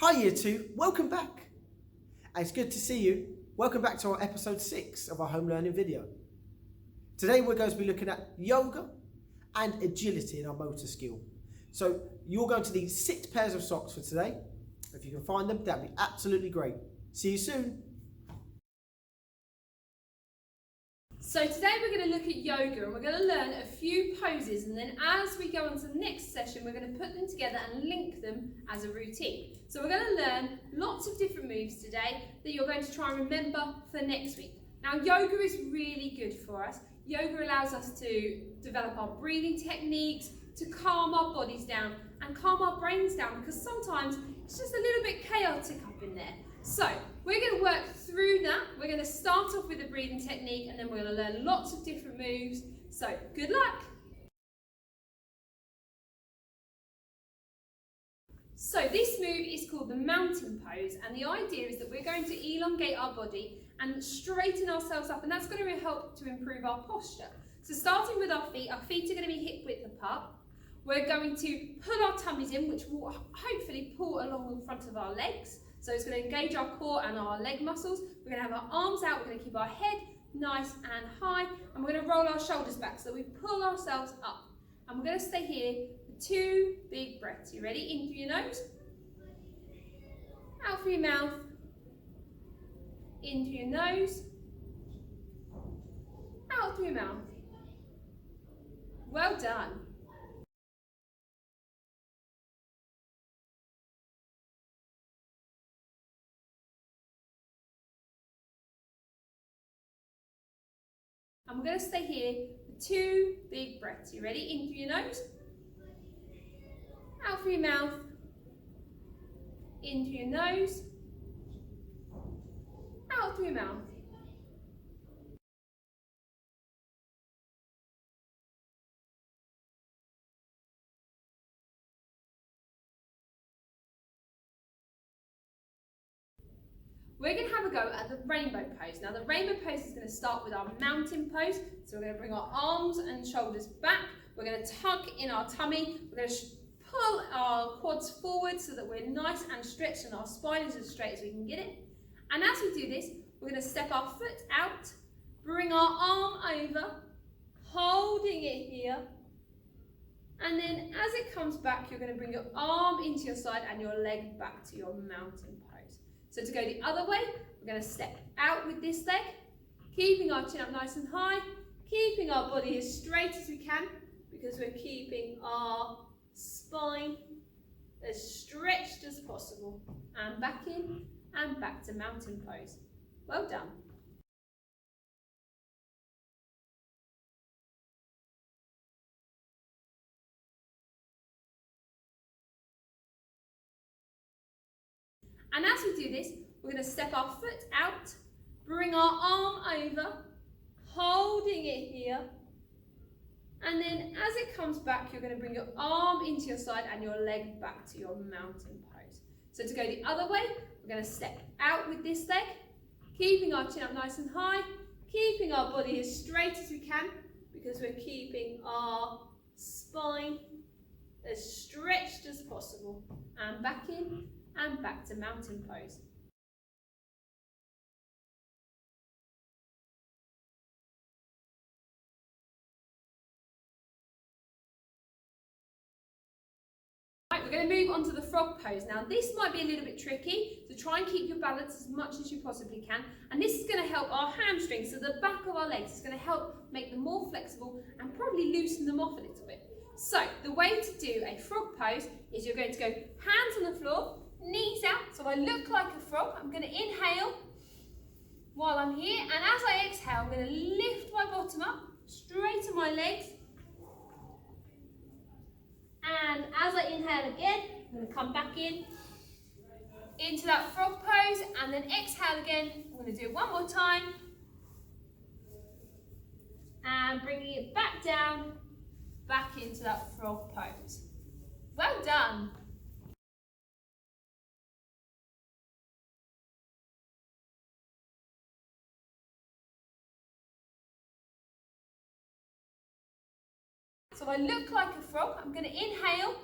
Hi Year 2, welcome back. It's good to see you. Welcome back to our episode 6 of our home learning video. Today we're going to be looking at yoga and agility in our motor skill. So you're going to need 6 pairs of socks for today. If you can find them, that'd be absolutely great. See you soon. So today we're going to look at yoga and we're going to learn a few poses, and then as we go on to the next session we're going to put them together and link them as a routine. So we're going to learn lots of different moves today that you're going to try and remember for next week. Now yoga is really good for us. Yoga allows us to develop our breathing techniques, to calm our bodies down and calm our brains down, because sometimes it's just a little bit chaotic up in there. So we're going to work through that. We're going to start off with a breathing technique and then we're going to learn lots of different moves. So good luck. So this move is called the mountain pose, and the idea is that we're going to elongate our body and straighten ourselves up, and that's going to help to improve our posture. So starting with our feet are going to be hip width apart. We're going to pull our tummies in, which will hopefully pull along the front of our legs. So it's going to engage our core and our leg muscles. We're going to have our arms out, we're going to keep our head nice and high, and we're going to roll our shoulders back so that we pull ourselves up. And we're going to stay here for 2 big breaths. You ready? In through your nose, out through your mouth, in through your nose, out through your mouth. Well done. And we're going to stay here for 2 big breaths. You ready? In through your nose, out through your mouth, in through your nose, out through your mouth. We're going to have a go at the rainbow pose. Now the rainbow pose is going to start with our mountain pose. So we're going to bring our arms and shoulders back. We're going to tuck in our tummy. We're going to pull our quads forward so that we're nice and stretched and our spine is as straight as we can get it. And as we do this, we're going to step our foot out, bring our arm over, holding it here. And then as it comes back, you're going to bring your arm into your side and your leg back to your mountain pose. So to go the other way, we're going to step out with this leg, keeping our chin up nice and high, keeping our body as straight as we can, because we're keeping our spine as stretched as possible. And back in and back to mountain pose. Well done. And as we do this, we're going to step our foot out, bring our arm over, holding it here. And then as it comes back, you're going to bring your arm into your side and your leg back to your mountain pose. So to go the other way, we're going to step out with this leg, keeping our chin up nice and high, keeping our body as straight as we can, because we're keeping our spine as stretched as possible. And back in and back to mountain pose. Right, we're going to move on to the frog pose. Now this might be a little bit tricky, so try and keep your balance as much as you possibly can. And this is going to help our hamstrings, so the back of our legs. It's going to help make them more flexible and probably loosen them off a little bit. So the way to do a frog pose is you're going to go hands on the floor, knees out, so I look like a frog. I'm going to inhale while I'm here, and as I exhale, I'm going to lift my bottom up, straighten my legs, and as I inhale again, I'm going to come back in into that frog pose, and then exhale again. I'm going to do it one more time, and bringing it back down, back into that frog pose. Well done. So I look like a frog. I'm going to inhale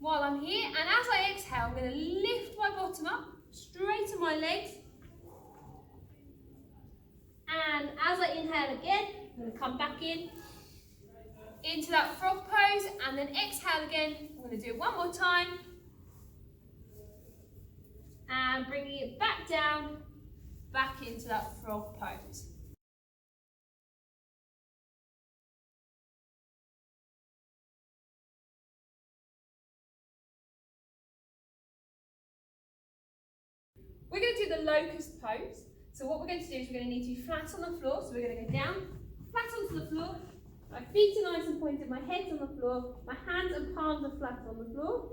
while I'm here, and as I exhale, I'm going to lift my bottom up, straighten my legs, and as I inhale again, I'm going to come back into that frog pose, and then exhale again. I'm going to do it one more time, and bringing it back down, back into that frog pose. We're going to do the locust pose. So what we're going to do is we're going to need to be flat on the floor. So we're going to go down, flat onto the floor. My feet are nice and pointed, my head's on the floor, my hands and palms are flat on the floor.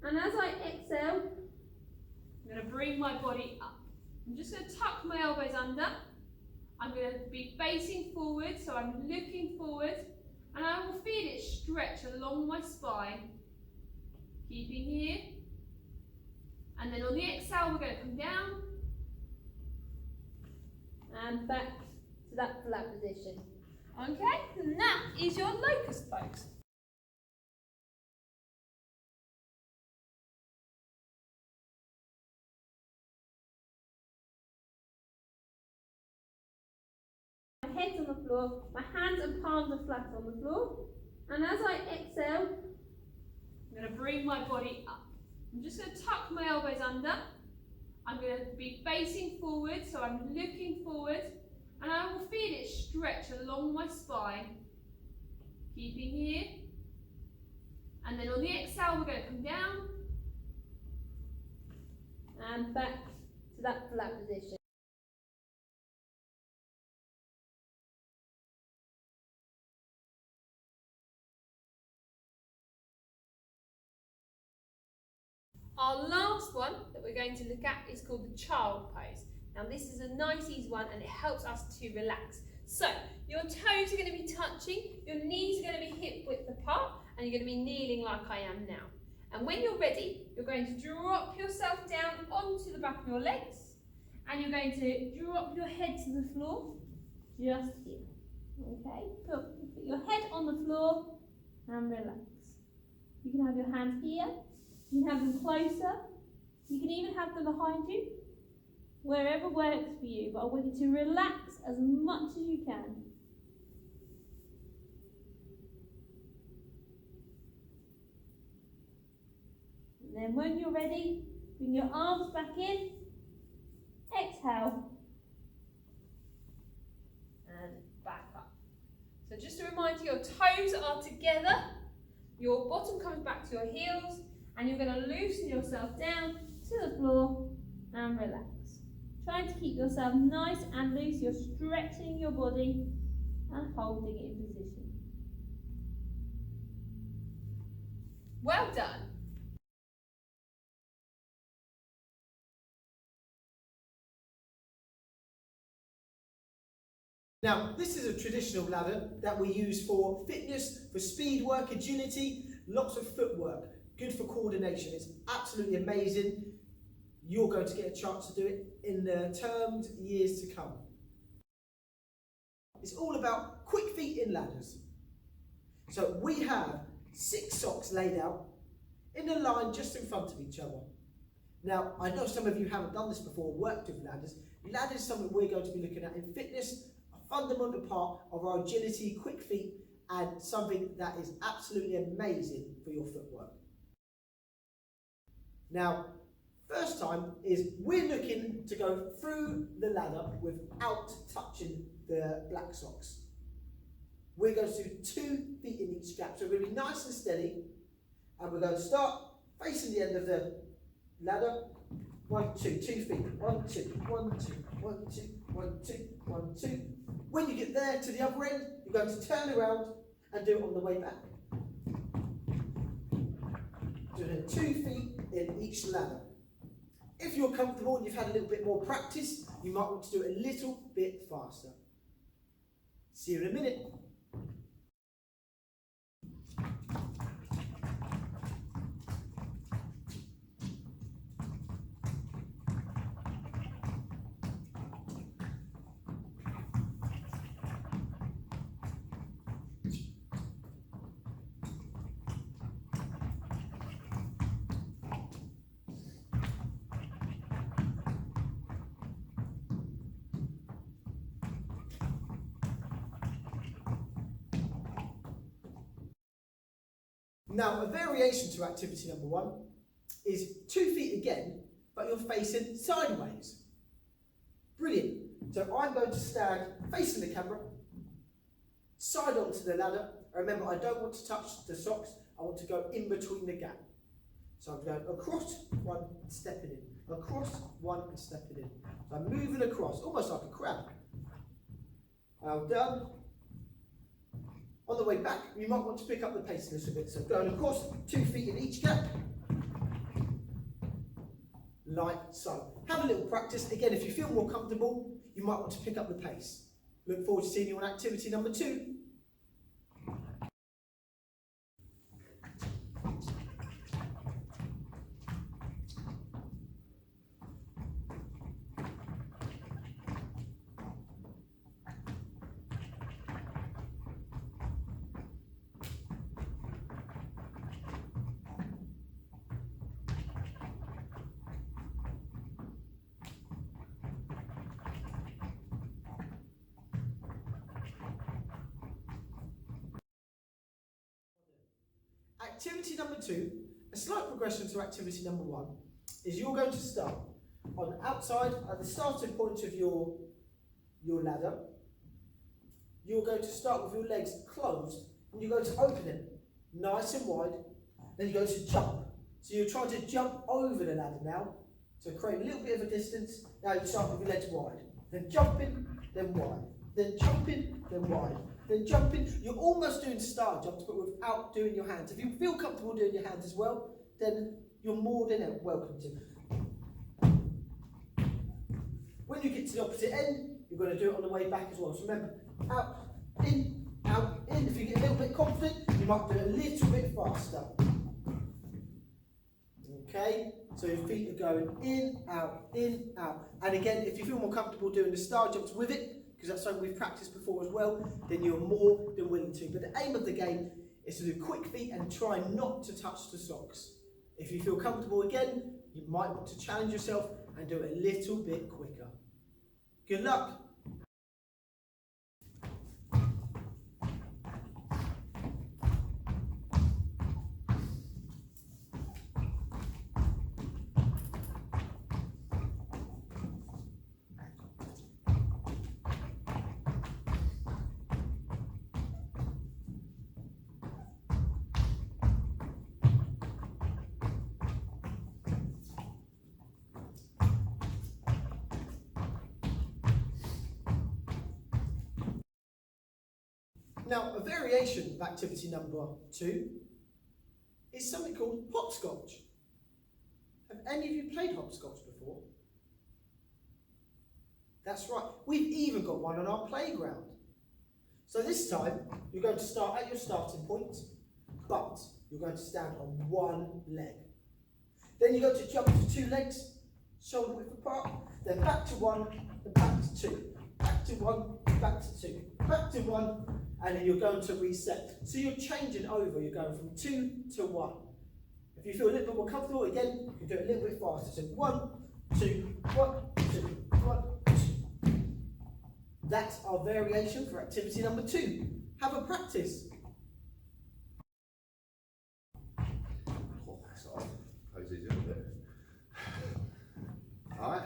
And as I exhale, I'm going to bring my body up. I'm just going to tuck my elbows under. I'm going to be facing forward, so I'm looking forward. And I will feel it stretch along my spine. Keeping here. And then on the exhale, we're going to come down and back to that flat position. Okay, and that is your locust pose. My head's on the floor, my hands and palms are flat on the floor. And as I exhale, I'm going to bring my body up. I'm just going to tuck my elbows under. I'm going to be facing forward, so I'm looking forward. And I will feel it stretch along my spine. Keeping here. And then on the exhale, we're going to come down and back to that flat position. Our last one that we're going to look at is called the child pose. Now this is a nice easy one and it helps us to relax. So your toes are going to be touching, your knees are going to be hip width apart, and you're going to be kneeling like I am now. And when you're ready, you're going to drop yourself down onto the back of your legs, and you're going to drop your head to the floor, just here. Okay, put your head on the floor and relax. You can have your hands here. You can have them closer, you can even have them behind you, wherever works for you, but I want you to relax as much as you can. And then when you're ready, bring your arms back in, exhale, and back up. So just to remind you, your toes are together, your bottom comes back to your heels, and you're going to loosen yourself down to the floor and relax. Trying to keep yourself nice and loose. You're stretching your body and holding it in position. Well done. Now, this is a traditional ladder that we use for fitness, for speed work, agility, lots of footwork. Good for coordination. It's absolutely amazing. You're going to get a chance to do it in the termed years to come. It's all about quick feet in ladders. So we have 6 socks laid out in a line just in front of each other. Now, I know some of you haven't done this before, worked with ladders. Ladders is something we're going to be looking at in fitness, a fundamental part of our agility, quick feet, and something that is absolutely amazing for your footwork. Now, first time is we're looking to go through the ladder without touching the black socks. We're going to do 2 feet in each strap, so we're going to be nice and steady, and we're going to start facing the end of the ladder. 1, 2, 2 feet. 1, 2, 1, 2, 1, 2, 1, 2, 1, 2. When you get there to the other end, you're going to turn around and do it on the way back. Doing 2 feet in each ladder. If you're comfortable and you've had a little bit more practice, you might want to do it a little bit faster. See you in a minute. Now, a variation to activity number 1 is 2 feet again, but you're facing sideways. Brilliant. So I'm going to stand facing the camera, side onto the ladder. Remember, I don't want to touch the socks. I want to go in between the gap. So I'm going across 1 and stepping in. Across 1 and stepping in. So I'm moving across, almost like a crab. Well done. On the way back, you might want to pick up the pace a little bit. So going across 2 feet in each gap, like so. Have a little practice. Again, if you feel more comfortable, you might want to pick up the pace. Look forward to seeing you on activity number 2. Activity number 2, a slight progression to activity number 1, is you're going to start on the outside at the starting point of your ladder. You're going to start with your legs closed and you're going to open it nice and wide. Then you're going to jump. So you're trying to jump over the ladder now. So create a little bit of a distance. Now you start with your legs wide. Then jumping, then wide. Then jumping, then wide. Then jumping. You're almost doing star jumps, but without doing your hands. If you feel comfortable doing your hands as well, then you're more than welcome to. When you get to the opposite end, you're going to do it on the way back as well. So remember, out, in, out, in. If you get a little bit confident, you might do it a little bit faster. Okay, so your feet are going in, out, in, out. And again, if you feel more comfortable doing the star jumps with it, because that's something we've practiced before as well, then you're more than willing to. But the aim of the game is to do quick feet and try not to touch the socks. If you feel comfortable again, you might want to challenge yourself and do it a little bit quicker. Good luck. Now, a variation of activity number 2 is something called hopscotch. Have any of you played hopscotch before? That's right, we've even got one on our playground. So this time, you're going to start at your starting point, but you're going to stand on one leg. Then you're going to jump to 2 legs, shoulder width apart, then back to 1, and back to 2. Back to 1, back to 2, back to 1, and then you're going to reset. So you're changing over, you're going from 2 to 1. If you feel a little bit more comfortable, again, you can do it a little bit faster. So 1, 2, 1, 2, 1, 2. That's our variation for activity number 2. Have a practice. Oh, that's off. Close these a little bit. All right.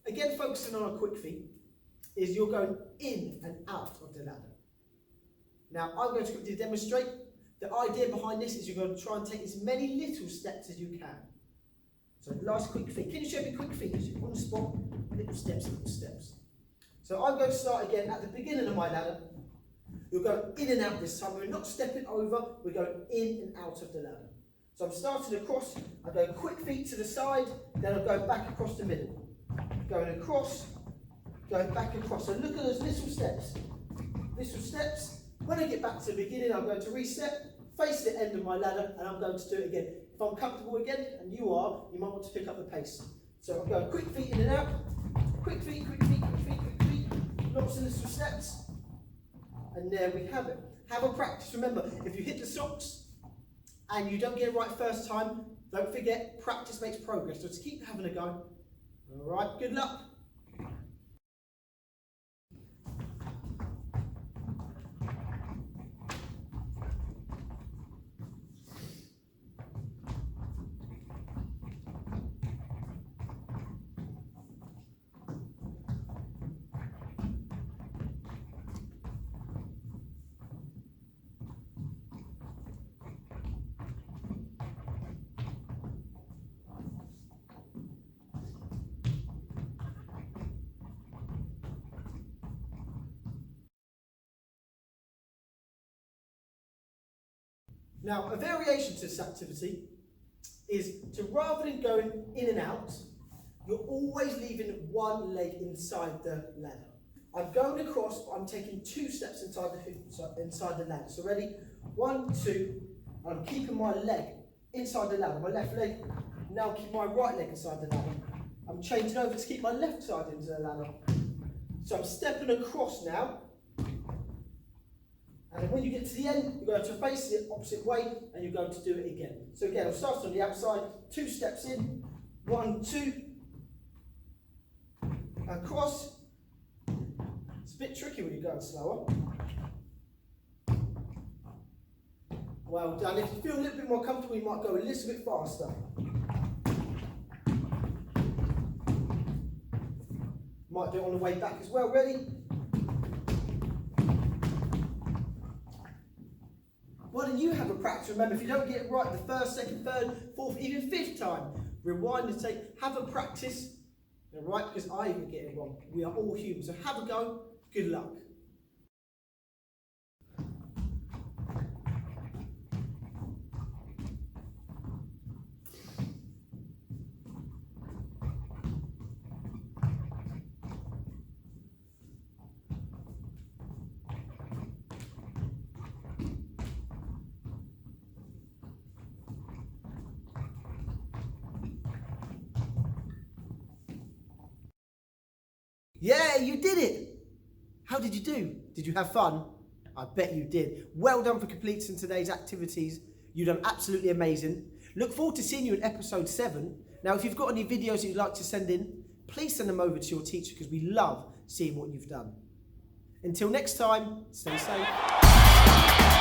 Again, focusing on our quick feet, is you're going in and out of the ladder. Now, I'm going to quickly demonstrate. The idea behind this is you're going to try and take as many little steps as you can. So, last quick feet. Can you show me quick feet? On the spot, little steps, little steps. So, I'm going to start again at the beginning of my ladder. You're going in and out this time. We're not stepping over, we're going in and out of the ladder. So, I'm starting across, I'm going quick feet to the side, then I'm going back across the middle. Going across, going back across. So look at those little steps. Little steps. When I get back to the beginning, I'm going to reset, face the end of my ladder, and I'm going to do it again. If I'm comfortable again, and you are, you might want to pick up the pace. So I'm going quick feet in and out, quick feet, quick feet, quick feet, quick feet, lots of little steps. And there we have it. Have a practice. Remember, if you hit the socks and you don't get it right first time, don't forget, practice makes progress. So just keep having a go. All right, good luck. Now, a variation to this activity is to, rather than going in and out, you're always leaving one leg inside the ladder. I'm going across, but I'm taking 2 steps inside the ladder. So ready? 1, 2, and I'm keeping my leg inside the ladder, my left leg. Now keep my right leg inside the ladder. I'm changing over to keep my left side into the ladder. So I'm stepping across now. And when you get to the end, you're going to face it opposite way, and you're going to do it again. So again, I'll start on the outside, 2 steps in, 1, 2, across. It's a bit tricky when you're going slower. Well done. If you feel a little bit more comfortable, you might go a little bit faster. Might do it on the way back as well. Ready? Why don't you have a practice? Remember, if you don't get it right the first, second, third, fourth, even 5th time, rewind and say, have a practice. All right? Because I even get it wrong. We are all human. So have a go. Good luck. Yeah, you did it! How did you do? Did you have fun? I bet you did. Well done for completing today's activities. You've done absolutely amazing. Look forward to seeing you in episode 7. Now, if you've got any videos that you'd like to send in, please send them over to your teacher because we love seeing what you've done. Until next time, stay safe.